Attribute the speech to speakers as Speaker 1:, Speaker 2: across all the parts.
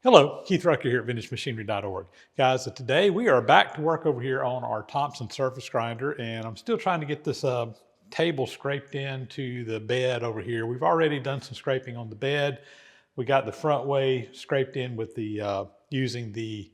Speaker 1: Hello, Keith Rucker here at VintageMachinery.org. Guys, today we are back to work over here on our Thompson surface grinder, and I'm still trying to get this table scraped into the bed over here. We've already done some scraping on the bed. We got the front way scraped in with the using the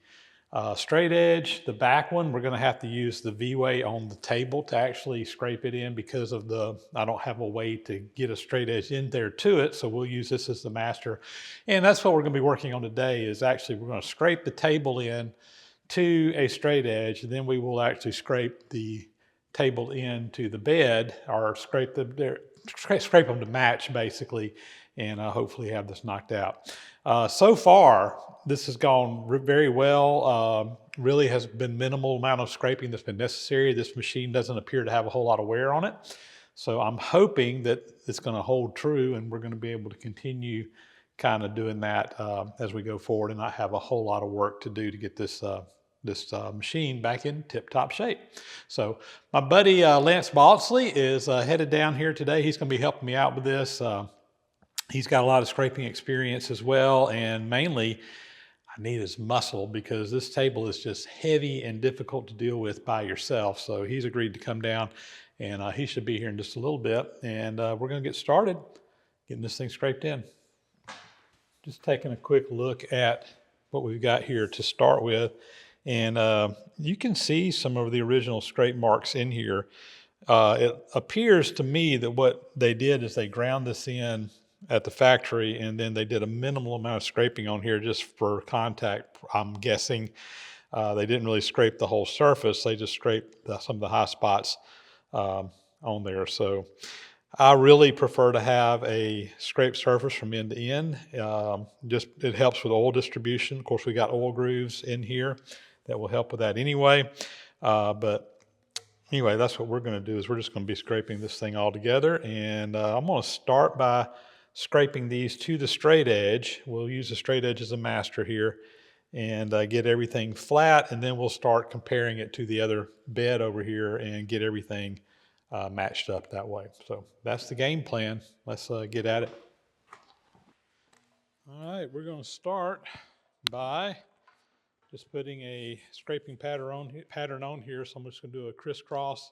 Speaker 1: straight edge. The back one, we're going to have to use the V-way on the table to actually scrape it in because of I don't have a way to get a straight edge in there to it. So we'll use this as the master. And that's what we're going to be working on today is actually we're going to scrape the table in to a straight edge. And then we will actually scrape the table into the bed or scrape them to match basically, and hopefully have this knocked out. So far, this has gone very well. Really has been minimal amount of scraping that's been necessary. This machine doesn't appear to have a whole lot of wear on it. So I'm hoping that it's going to hold true and we're going to be able to continue kind of doing that as we go forward and not have a whole lot of work to do to get this machine back in tip-top shape. So my buddy Lance Baltzley is headed down here today. He's going to be helping me out with this. He's got a lot of scraping experience as well, and mainly I need his muscle because this table is just heavy and difficult to deal with by yourself. So he's agreed to come down, and he should be here in just a little bit, and we're going to get started getting this thing scraped in. Just taking a quick look at what we've got here to start with, and you can see some of the original scrape marks in here. It appears to me that what they did is they ground this in at the factory, and then they did a minimal amount of scraping on here just for contact. I'm guessing they didn't really scrape the whole surface. They just scraped some of the high spots on there. So I really prefer to have a scraped surface from end to end. It helps with oil distribution. Of course, we got oil grooves in here that will help with that anyway. But anyway, that's what we're going to do is we're just going to be scraping this thing all together. And I'm going to start by scraping these to the straight edge. We'll use the straight edge as a master here and get everything flat, and then we'll start comparing it to the other bed over here and get everything matched up that way. So that's the game plan. Let's get at it. All right, we're going to start by just putting a scraping pattern on here. So I'm just going to do a crisscross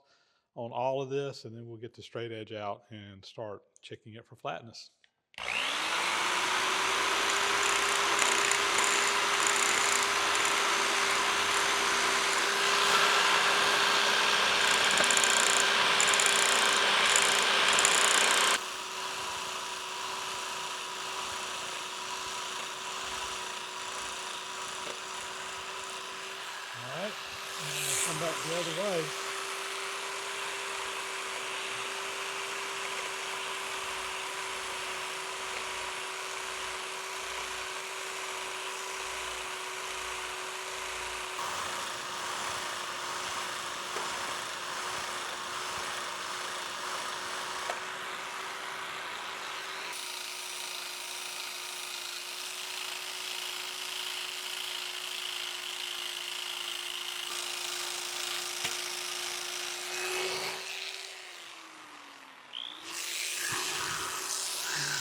Speaker 1: on all of this, and then we'll get the straight edge out and start checking it for flatness. All right, and come back the other way.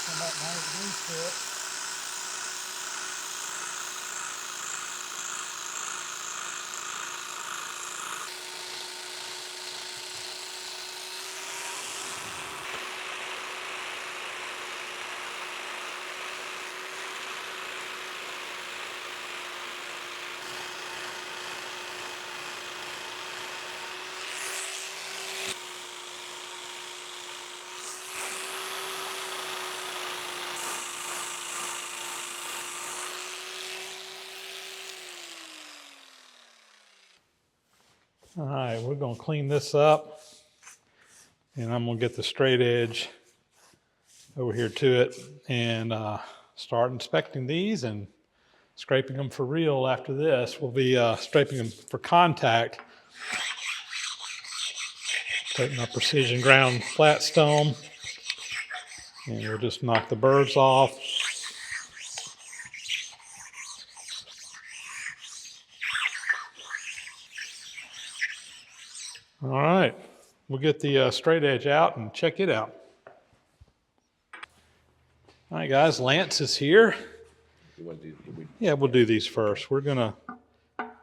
Speaker 1: Come back 90 degrees to it. All right, we're going to clean this up, and I'm going to get the straight edge over here to it and start inspecting these and scraping them for real after this. We'll be scraping them for contact, taking our precision ground flat stone, and we'll just knock the burrs off. All right, we'll get the straight edge out and check it out. All right, guys, Lance is here.
Speaker 2: You want to do?
Speaker 1: Yeah, we'll do these first. We're gonna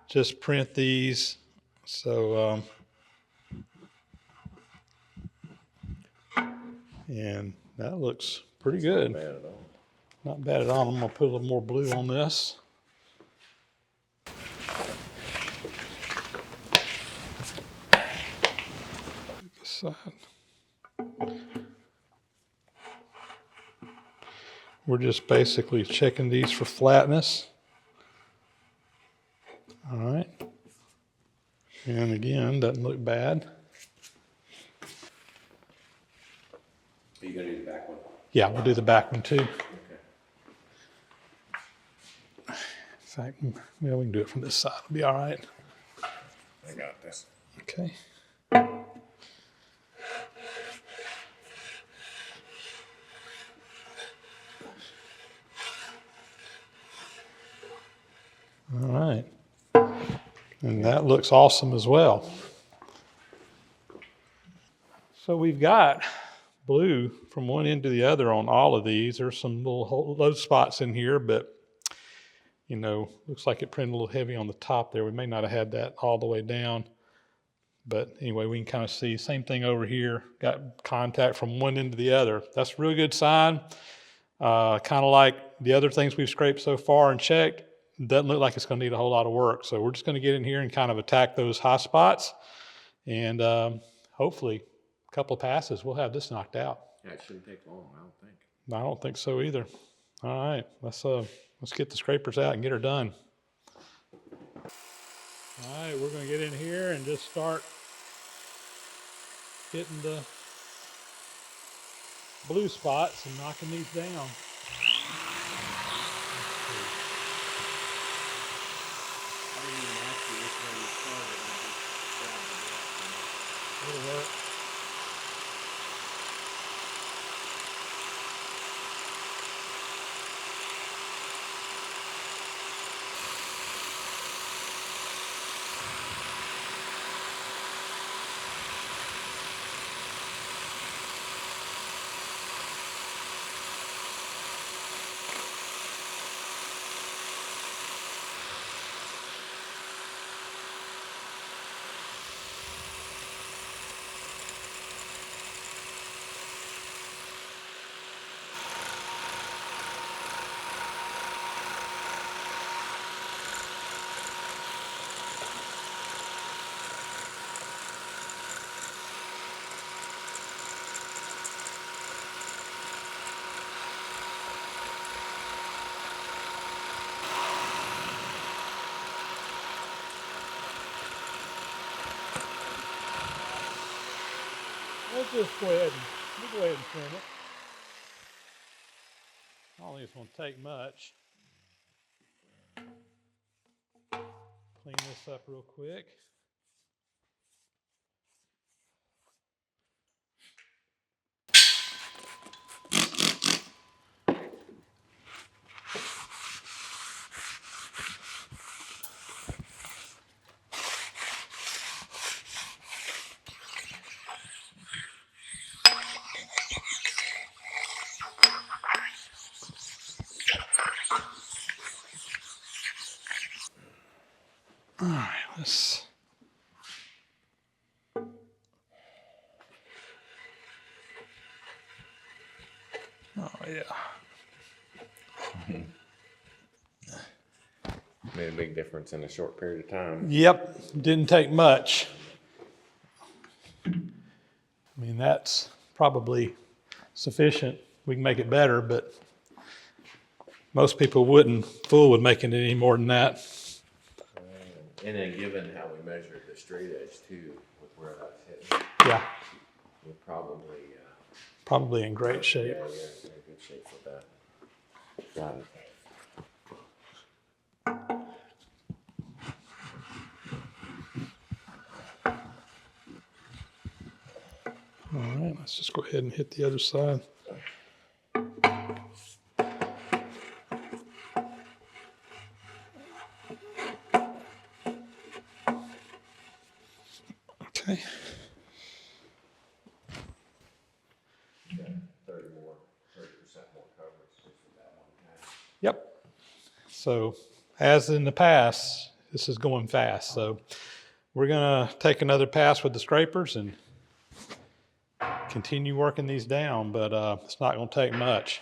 Speaker 1: just print these. So, and that looks pretty good.
Speaker 2: Not bad at all.
Speaker 1: Not bad at all. I'm gonna put a little more blue on this. This side. We're just basically checking these for flatness. All right. And again, doesn't look bad.
Speaker 2: Are you going to do the back one?
Speaker 1: Yeah, we'll do the back one too.
Speaker 2: Okay.
Speaker 1: In fact, well, we can do it from this side. It'll be all right.
Speaker 2: I got this.
Speaker 1: Okay. All right. And that looks awesome as well. So we've got blue from one end to the other on all of these. There's some little low spots in here, but you know, looks like it printed a little heavy on the top there. We may not have had that all the way down. But anyway, we can kind of see same thing over here. Got contact from one end to the other. That's a really good sign. Kind of like the other things we've scraped so far and checked. Doesn't look like it's going to need a whole lot of work. So we're just going to get in here and kind of attack those high spots. And hopefully a couple of passes, we'll have this knocked out.
Speaker 2: Yeah, it shouldn't take long, I don't think.
Speaker 1: I don't think so either. All right, let's get the scrapers out and get her done. All right, we're going to get in here and just start hitting the blue spots and knocking these down. It'll work. Let's just go ahead and trim it. I don't think it's going to take much. Clean this up real quick. All right, let's. Oh, yeah.
Speaker 2: Made a big difference in a short period of time.
Speaker 1: Yep, didn't take much. I mean, that's probably sufficient. We can make it better, but most people wouldn't fool with making it any more than that.
Speaker 2: And then given how we measured the straight edge too, with where that's hitting,
Speaker 1: Yeah,
Speaker 2: we're probably
Speaker 1: probably in great shape.
Speaker 2: yeah, in good shape with that. Got it.
Speaker 1: All right, let's just go ahead and hit the other side. Okay.
Speaker 2: You got 30% more coverage just with that one pass.
Speaker 1: Yep. So as in the past, this is going fast. So we're going to take another pass with the scrapers and continue working these down, but it's not going to take much.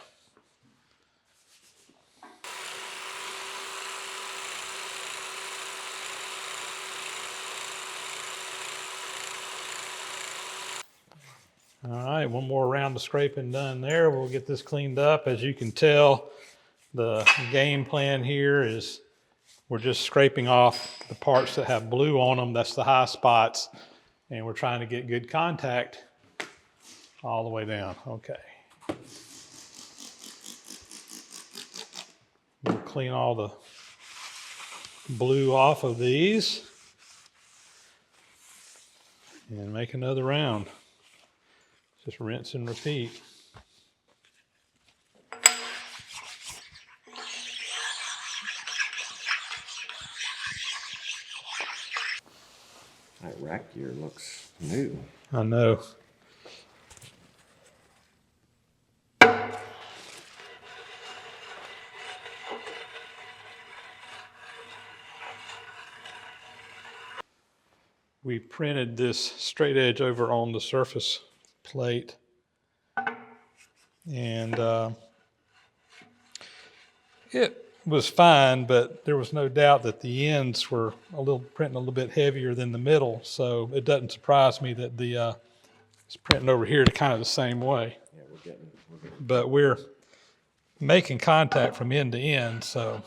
Speaker 1: All right, one more round of scraping done there. We'll get this cleaned up. As you can tell, the game plan here is we're just scraping off the parts that have blue on them. That's the high spots. And we're trying to get good contact all the way down. Okay. We'll clean all the blue off of these and make another round. Just rinse and repeat.
Speaker 2: That rack gear looks new.
Speaker 1: I know. We printed this straight edge over on the surface plate, and it was fine, but there was no doubt that the ends were printing a little bit heavier than the middle, so it doesn't surprise me that the it's printing over here kind of the same way.
Speaker 2: Yeah, we're getting.
Speaker 1: But we're making contact from end to end, so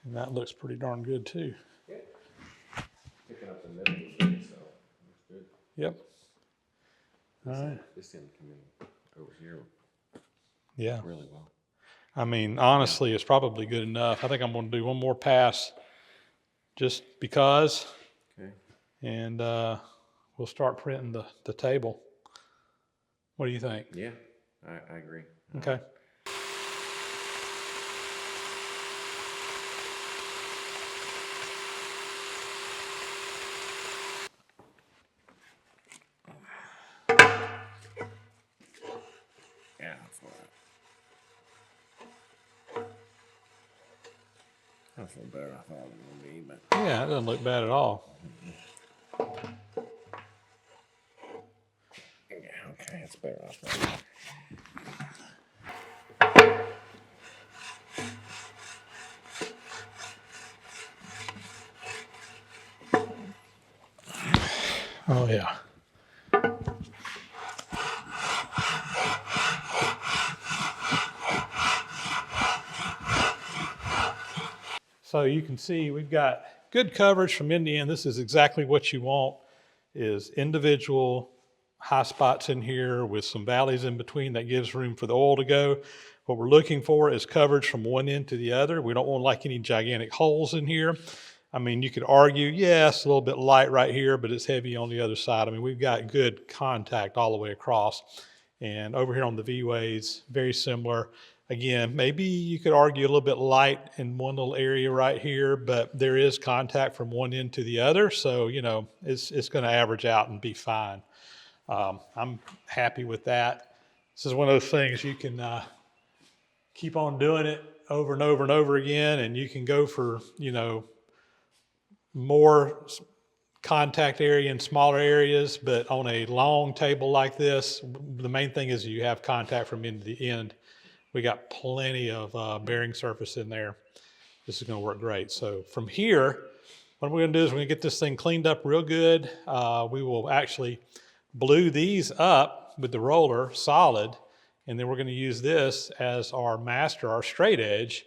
Speaker 1: and that looks pretty darn good too.
Speaker 2: Yeah. Picking up the middle is good, so looks good.
Speaker 1: Yep. All right.
Speaker 2: This end came in over here
Speaker 1: Yeah.
Speaker 2: really well.
Speaker 1: I mean, honestly, it's probably good enough. I think I'm going to do one more pass just because,
Speaker 2: Okay.
Speaker 1: and we'll start printing the table. What do you think?
Speaker 2: Yeah, I agree.
Speaker 1: Okay.
Speaker 2: Yeah, that's all right. That's a little better I thought it would be, but
Speaker 1: Yeah, it doesn't look bad at all.
Speaker 2: yeah, okay, it's better I thought.
Speaker 1: Oh, yeah. So you can see we've got good coverage from end to end. This is exactly what you want, is individual high spots in here with some valleys in between that gives room for the oil to go. What we're looking for is coverage from one end to the other. We don't want like any gigantic holes in here. I mean, you could argue, yes, a little bit light right here, but it's heavy on the other side. I mean, we've got good contact all the way across. And over here on the V-ways, very similar. Again, maybe you could argue a little bit light in one little area right here, but there is contact from one end to the other. So, you know, it's going to average out and be fine. I'm happy with that. This is one of those things you can keep on doing it over and over and over again, and you can go for, you know, more contact area in smaller areas, but on a long table like this, the main thing is you have contact from end to end. We got plenty of bearing surface in there. This is going to work great. So from here, what we're going to do is we're going to get this thing cleaned up real good. We will actually blue these up with the roller solid, and then we're going to use this as our master, our straight edge,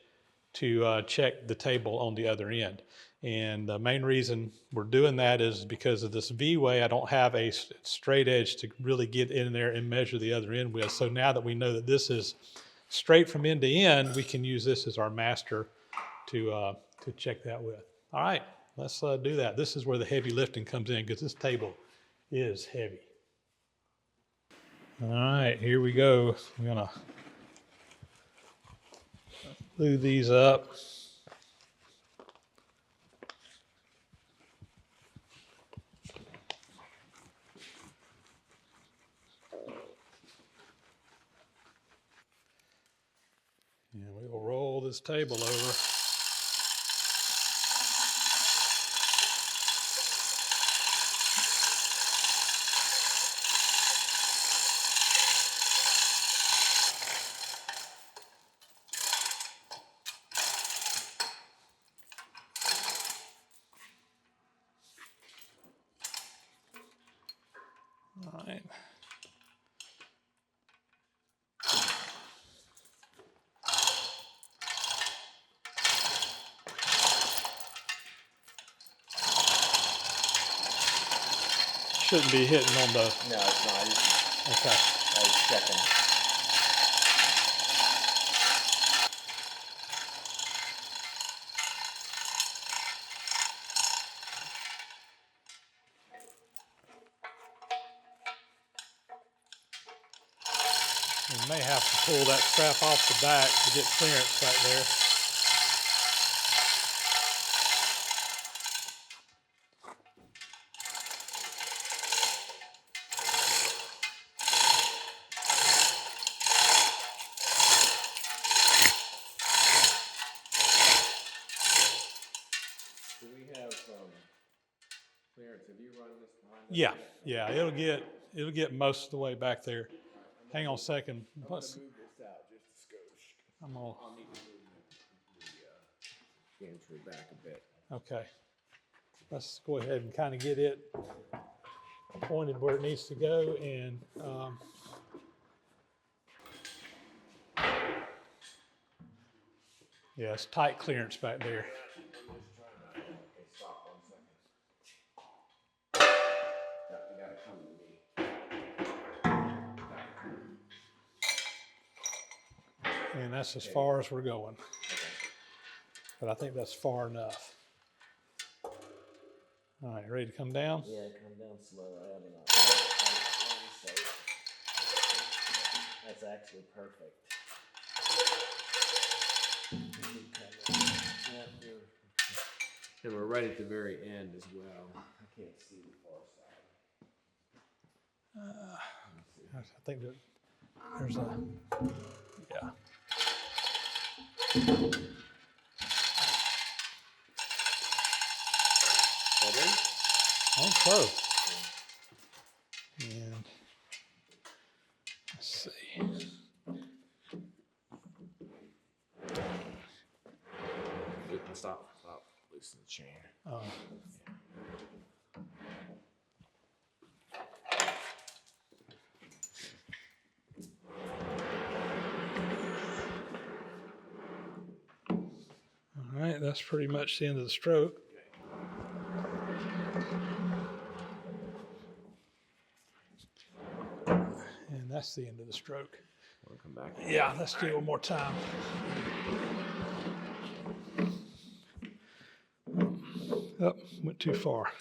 Speaker 1: to check the table on the other end. And the main reason we're doing that is because of this V-way. I don't have a straight edge to really get in there and measure the other end with. So now that we know that this is straight from end to end, we can use this as our master to check that with. All right, let's do that. This is where the heavy lifting comes in, because this table is heavy. All right, here we go. I'm gonna glue these up. this table over. All right. Shouldn't be hitting on the...
Speaker 2: No, it's not.
Speaker 1: Okay.
Speaker 2: I was checking.
Speaker 1: You may have to pull that strap off the back to get clearance back there.
Speaker 2: Do we have clearance? Have you run this behind?
Speaker 1: Yeah, yeah, it'll get most of the way back there. Hang on a second.
Speaker 2: I'm gonna move this out just a skosh. I'll need to move the gantry back a bit.
Speaker 1: Okay. Let's go ahead and kind of get it pointed where it needs to go, and yeah, it's tight clearance back there.
Speaker 2: Okay, stop 1 second. You gotta come to me.
Speaker 1: And that's as far as we're going. But I think that's far enough. All right, ready to come down?
Speaker 2: Yeah, come down slow. I have enough. That's actually perfect. And we're right at the very end as well. I can't see the far side.
Speaker 1: I think that there's a, yeah.
Speaker 2: That in?
Speaker 1: I think so. And let's see.
Speaker 2: Stop. Loosen the chain.
Speaker 1: All right, that's pretty much the end of the stroke. And that's the end of the stroke.
Speaker 2: Want to come back?
Speaker 1: Yeah, let's do it one more time. Oh, went too far.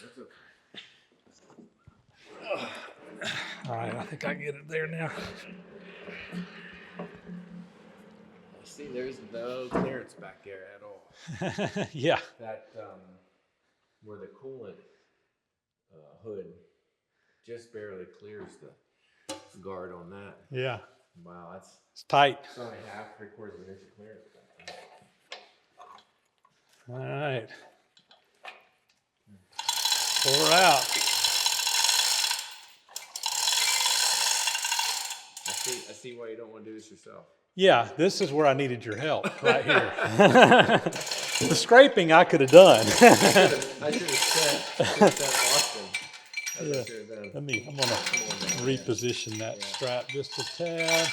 Speaker 1: All right, I think I get it there now.
Speaker 2: See, there's no clearance back there at all.
Speaker 1: Yeah.
Speaker 2: That where the coolant hood just barely clears the guard on that.
Speaker 1: Yeah.
Speaker 2: Wow,
Speaker 1: It's tight.
Speaker 2: it's only half, 3/4 of an inch of clearance back there.
Speaker 1: All right. Pull her out.
Speaker 2: I see why you don't want to do this yourself.
Speaker 1: Yeah, this is where I needed your help, right here. The scraping I could have done.
Speaker 2: I should have said Austin.
Speaker 1: Yeah. I'm gonna reposition that strap just a tad.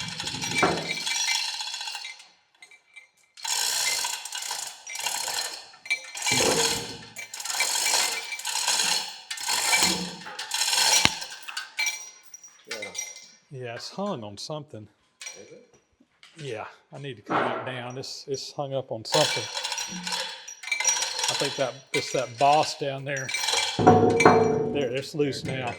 Speaker 1: Yeah, it's hung on something.
Speaker 2: Is it?
Speaker 1: Yeah, I need to cut it down. It's hung up on something. I think it's that boss down there. There, it's loose now.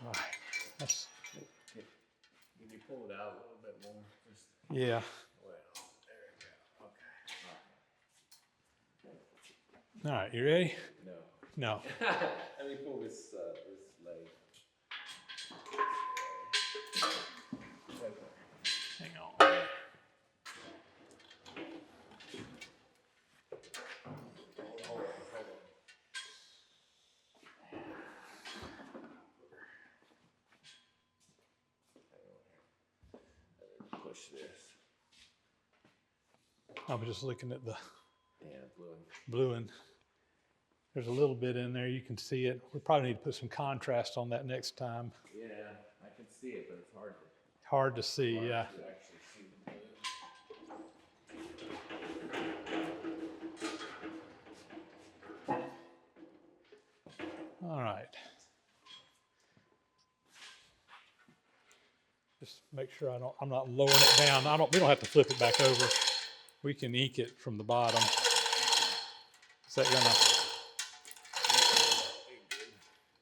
Speaker 1: All right.
Speaker 2: Can you pull it out a little bit more?
Speaker 1: Yeah.
Speaker 2: Well, there we go. Okay.
Speaker 1: All right, you ready?
Speaker 2: No.
Speaker 1: No.
Speaker 2: Let me pull this leg. push this.
Speaker 1: I was just looking at the
Speaker 2: Yeah, blue.
Speaker 1: blue and there's a little bit in there. You can see it. We probably need to put some contrast on that next time.
Speaker 2: Yeah, I can see it, but it's
Speaker 1: Hard to see,
Speaker 2: hard
Speaker 1: yeah.
Speaker 2: to actually see the blue.
Speaker 1: All right. Just make sure I'm not lowering it down. We don't have to flip it back over. We can ink it from the bottom. Is that gonna?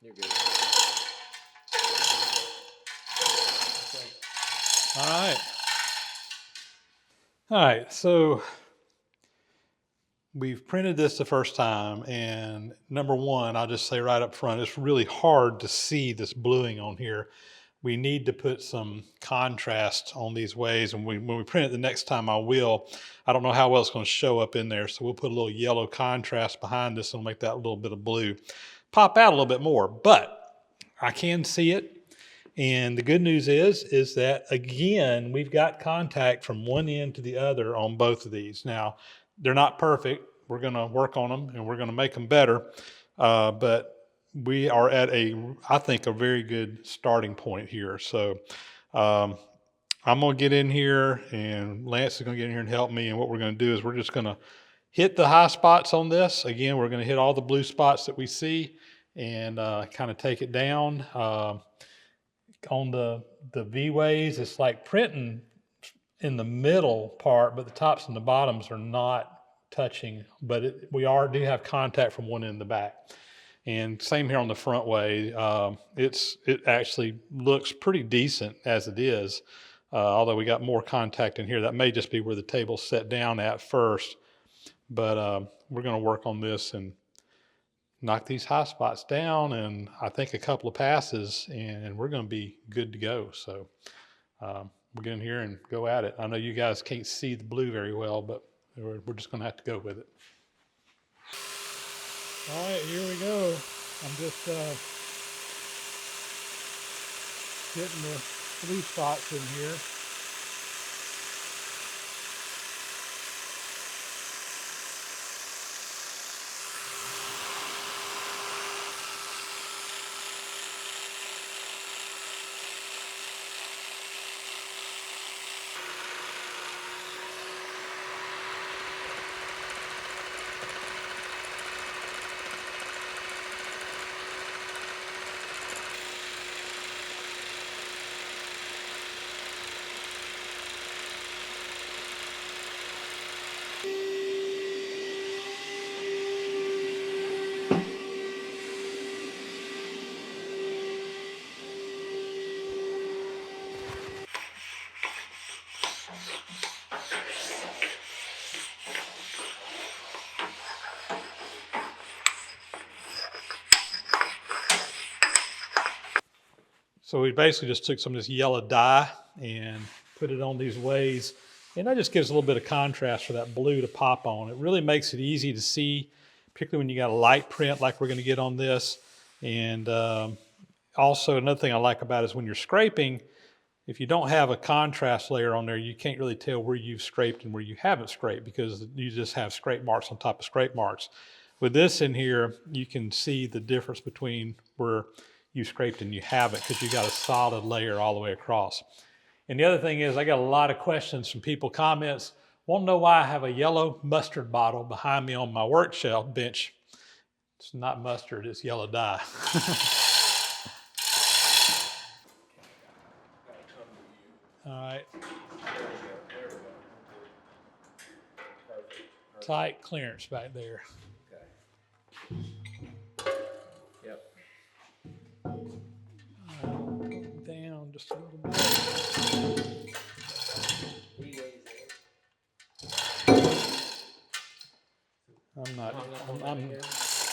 Speaker 2: You're good.
Speaker 1: All right. All right, so we've printed this the first time, and number one, I'll just say right up front, it's really hard to see this bluing on here. We need to put some contrast on these ways, and when we print it the next time, I will. I don't know how well it's going to show up in there, so we'll put a little yellow contrast behind this and make that little bit of blue pop out a little bit more, but I can see it. And the good news is that, again, we've got contact from one end to the other on both of these. Now, they're not perfect. We're going to work on them, and we're going to make them better. But we are at I think, a very good starting point here. So I'm going to get in here, and Lance is going to get in here and help me. And what we're going to do is we're just going to hit the high spots on this. Again, we're going to hit all the blue spots that we see and kind of take it down. On the V-ways, it's like printing in the middle part, but the tops and the bottoms are not touching, but we do have contact from one end to the back. And same here on the front way. It actually looks pretty decent as it is, although we got more contact in here. That may just be where the table's set down at first, but we're going to work on this and knock these high spots down, and I think a couple of passes, and we're going to be good to go. So we'll get in here and go at it. I know you guys can't see the blue very well, but we're just going to have to go with it. All right, here we go. I'm just getting the blue spots in here. So we basically just took some of this yellow dye and put it on these ways. And that just gives a little bit of contrast for that blue to pop on. It really makes it easy to see, particularly when you got a light print like we're going to get on this. And also another thing I like about it is when you're scraping, if you don't have a contrast layer on there, you can't really tell where you've scraped and where you haven't scraped because you just have scrape marks on top of scrape marks. With this in here, you can see the difference between where you scraped and you haven't because you got a solid layer all the way across. And the other thing is I got a lot of questions from people, comments, want to know why I have a yellow mustard bottle behind me on my work shelf bench. It's not mustard, it's yellow dye. All right.
Speaker 2: There we go. Perfect.
Speaker 1: Tight clearance back there.
Speaker 2: Okay. Yep.
Speaker 1: Down just a little bit.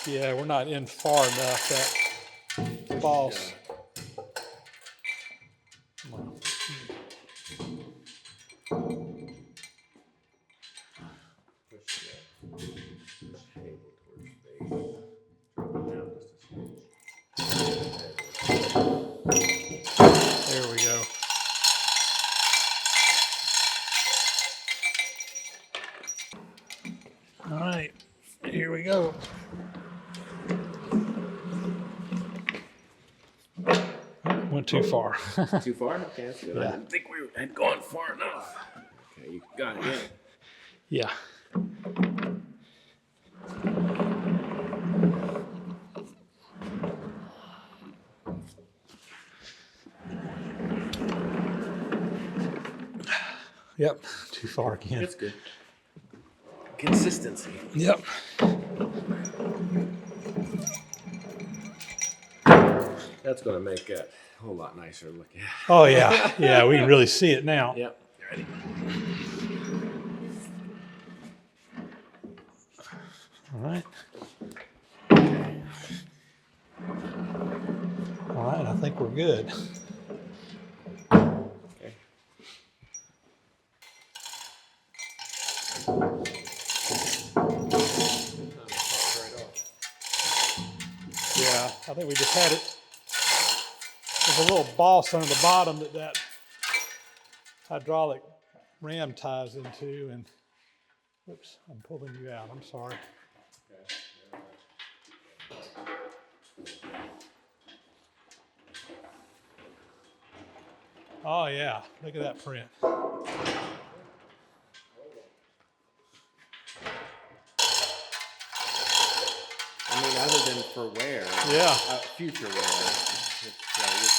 Speaker 1: Yeah, we're not in far enough. That boss. Come on.
Speaker 2: Push the table towards base. Drop it down just a smidge.
Speaker 1: There we go. All right, here we go. Went too far.
Speaker 2: Too far? Okay, that's good.
Speaker 1: Yeah.
Speaker 2: I didn't think we had gone far enough. Okay, you got it.
Speaker 1: Yeah. Yep, too far again.
Speaker 2: That's good. Consistency.
Speaker 1: Yep.
Speaker 2: That's going to make it a whole lot nicer to look at.
Speaker 1: Oh yeah, yeah, we can really see it now.
Speaker 2: Yep. Ready.
Speaker 1: All right. All right, I think we're good.
Speaker 2: Okay.
Speaker 1: Yeah, I think we just had it. There's a little boss on the bottom that hydraulic ram ties into, and oops, I'm pulling you out. I'm sorry. Oh yeah, look at that print.
Speaker 2: I mean, other than for wear,
Speaker 1: Yeah.
Speaker 2: future wear, your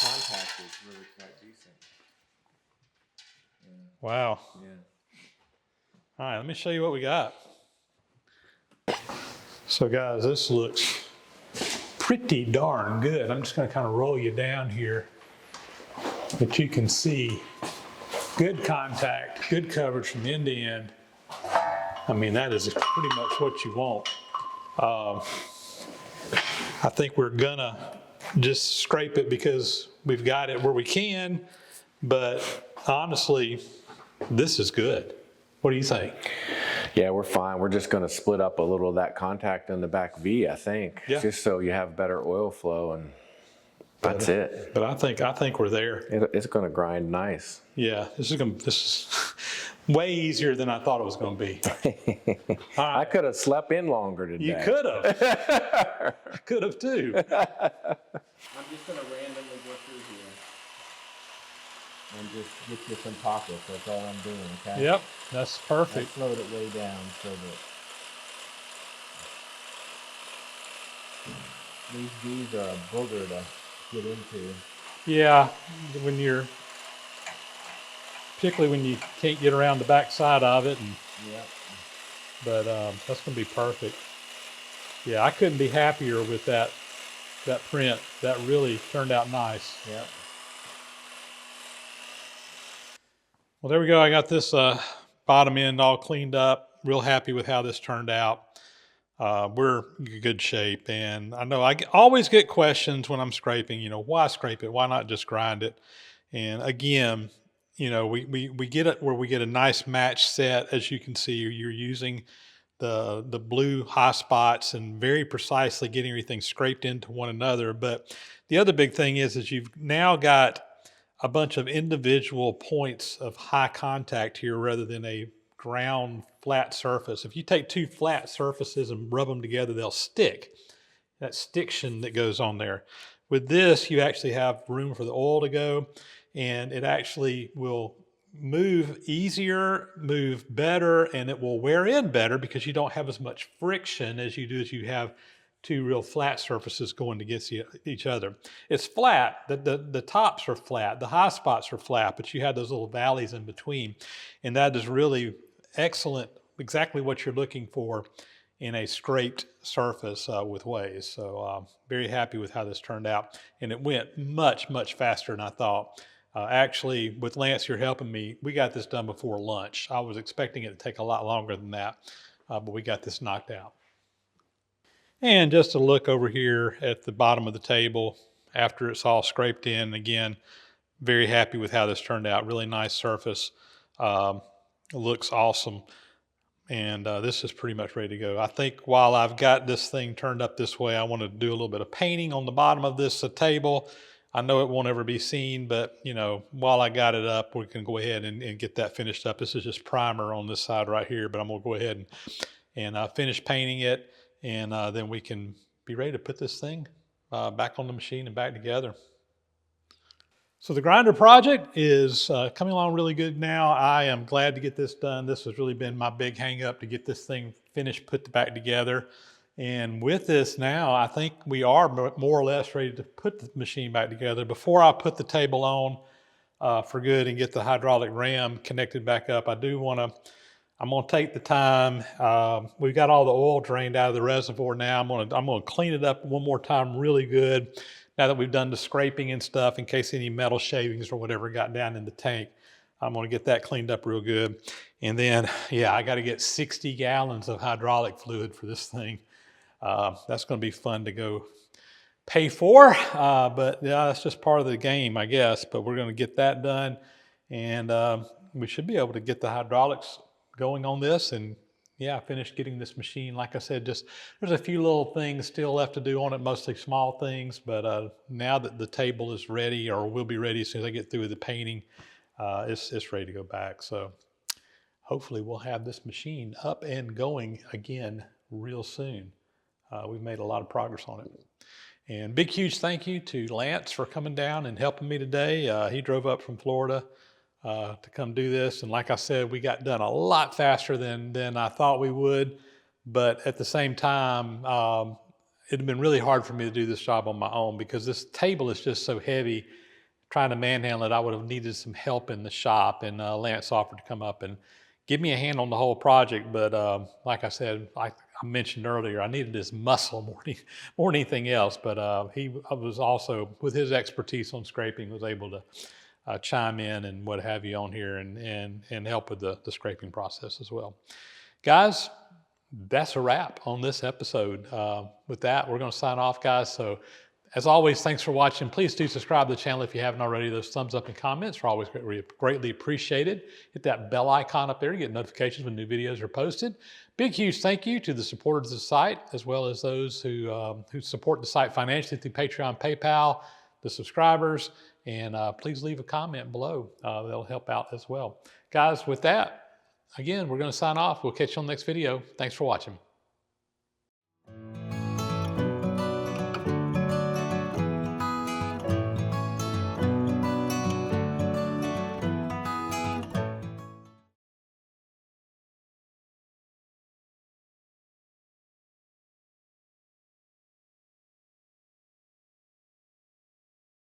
Speaker 2: contact is really quite decent.
Speaker 1: Wow.
Speaker 2: Yeah.
Speaker 1: All right, let me show you what we got. So guys, this looks pretty darn good. I'm just going to kind of roll you down here, but you can see good contact, good coverage from end to end. I mean, that is pretty much what you want. I think we're gonna just scrape it because we've got it where we can, but honestly, this is good. What do you think?
Speaker 2: Yeah, we're fine. We're just going to split up a little of that contact in the back V, I think,
Speaker 1: Yeah.
Speaker 2: just so you have better oil flow, and that's it.
Speaker 1: But I think we're there.
Speaker 2: It's going to grind nice.
Speaker 1: Yeah, this is way easier than I thought it was going to be.
Speaker 2: I could have slept in longer today.
Speaker 1: You could have. I could have too.
Speaker 2: I'm just going to randomly go through here and just get you some pockets. That's all I'm doing, okay?
Speaker 1: Yep, that's
Speaker 2: I
Speaker 1: perfect.
Speaker 2: slowed it way down so that these V's are a booger to get into.
Speaker 1: Yeah, particularly when you can't get around the back side of it,
Speaker 2: Yep.
Speaker 1: but that's going to be perfect. Yeah, I couldn't be happier with that print. That really turned out nice.
Speaker 2: Yep.
Speaker 1: Well, there we go. I got this bottom end all cleaned up. Real happy with how this turned out. We're in good shape, and I know I always get questions when I'm scraping. Why scrape it? Why not just grind it? And again, we get it where we get a nice match set. As you can see, you're using the blue high spots and very precisely getting everything scraped into one another. But the other big thing is you've now got a bunch of individual points of high contact here rather than a ground flat surface. If you take two flat surfaces and rub them together, they'll stick. That stiction that goes on there. With this, you actually have room for the oil to go, and it actually will move easier, move better, and it will wear in better because you don't have as much friction as you do as you have two real flat surfaces going against each other. It's flat, the tops are flat, the high spots are flat, but you have those little valleys in between. And that is really excellent, exactly what you're looking for in a scraped surface with ways. So very happy with how this turned out. And it went much, much faster than I thought. Actually, with Lance, you're helping me. We got this done before lunch. I was expecting it to take a lot longer than that, but we got this knocked out. And just to look over here at the bottom of the table after it's all scraped in, again, very happy with how this turned out. Really nice surface. It looks awesome. And this is pretty much ready to go. I think while I've got this thing turned up this way, I want to do a little bit of painting on the bottom of this table. I know it won't ever be seen, but while I got it up, we can go ahead and get that finished up. This is just primer on this side right here, but I'm gonna go ahead and finish painting it. And then we can be ready to put this thing back on the machine and back together. So the grinder project is coming along really good now. I am glad to get this done. This has really been my big hang up, to get this thing finished, put back together. And with this now, I think we are more or less ready to put the machine back together. Before I put the table on for good and get the hydraulic ram connected back up, I'm gonna take the time. We've got all the oil drained out of the reservoir now. I'm gonna clean it up one more time really good, now that we've done the scraping and stuff, in case any metal shavings or whatever got down in the tank. I'm gonna get that cleaned up real good. And then, yeah, I gotta get 60 gallons of hydraulic fluid for this thing. That's gonna be fun to go pay for, but yeah, that's just part of the game, I guess. But we're gonna get that done, and we should be able to get the hydraulics going on this, and yeah, finish getting this machine. Like I said, just there's a few little things still left to do on it, mostly small things, but now that the table is ready, or will be ready as soon as I get through with the painting, it's ready to go back. So hopefully we'll have this machine up and going again real soon. We've made a lot of progress on it. And big, huge thank you to Lance for coming down and helping me today. He drove up from Florida to come do this. And like I said, we got done a lot faster than I thought we would. But at the same time, it had been really hard for me to do this job on my own, because this table is just so heavy. Trying to manhandle it, I would have needed some help in the shop. And Lance offered to come up and give me a hand on the whole project. But like I said, like I mentioned earlier, I needed his muscle more than anything else. But he was also, with his expertise on scraping, was able to chime in and what have you on here, and help with the scraping process as well. Guys, that's a wrap on this episode. With that, we're going to sign off, guys. So as always, thanks for watching. Please do subscribe to the channel if you haven't already. Those thumbs up and comments are always greatly appreciated. Hit that bell icon up there to get notifications when new videos are posted. Big, huge thank you to the supporters of the site, as well as those who support the site financially through Patreon, PayPal, the subscribers. And please leave a comment below. That'll help out as well. Guys, with that, again, we're going to sign off. We'll catch you on the next video. Thanks for watching.